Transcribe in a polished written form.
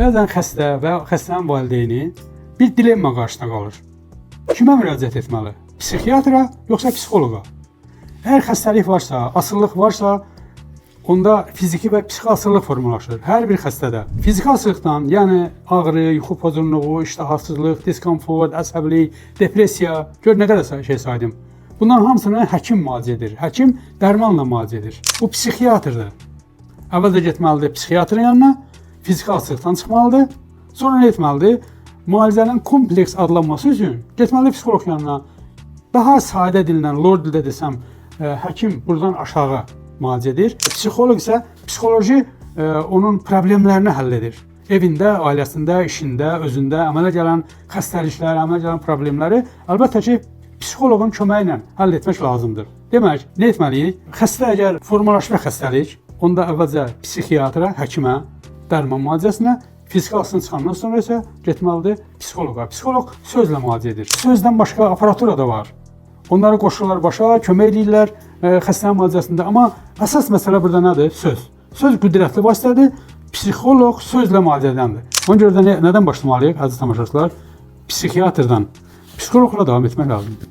Bəzən xəstə və xəstənin valideyni bir dilemma qarşısına qalır. Kimə müraciət etməli? Psixiatra yoxsa psixoloqa? Əgər xəstəlik varsa, asıllıq varsa, onda fiziki və psixi asıllıq formalaşır. Hər bir xəstədə. Fiziki asıllıqdan, yəni ağrı, yuxu pozğunluğu, iştahsızlıq, diskomfort, əsəbilik, depressiya, gör nə qədər şey saydım. Bunların hamısını həkim müalicə edir. Həkim dərmanla müalicə edir. Bu psixiatrdır. Əvvəlcə getməlidir psixiatrın yanına, fiziki asıllıqdan çıxmalıdır. Sonra nə etməlidir? Müalicənin kompleks adlanması üçün getməlidir psixoloq yanına. Daha sadə dillə, lord dildə desəm, həkim buradan aşağı müalicə edir. Psixoloq isə psixoloji onun problemlərini həll edir. Evində, ailəsində, işində, özündə əmələ gələn xəstəlikləri, əmələ gələn problemləri əlbəttə ki, psixoloqun köməyi ilə həll etmək lazımdır. Demək, nə etməliyik? Xəstə əgər formalaşmış xəstəlik, onda əvvəlcə psixiatra, həkimə, dərman müalicəsinə, fiziki asılını çıxandan sonra isə getməlidir psixoloqa. Psixoloq sözlə müalicə edir. Sözdən başqa aparatura da var. Onları qoşurlar başa, kömək edirlər xəstənin müalicəsində. Amma əsas məsələ burada nədir? Söz. Söz qüdrətli vasitədir. Psixoloq sözlə müalicə edəndir. Ona görə də nədən başlamalıyıq, əziz tamaşaçılar? Psixiatrdan. Psixoloqla davam etmək lazımdır.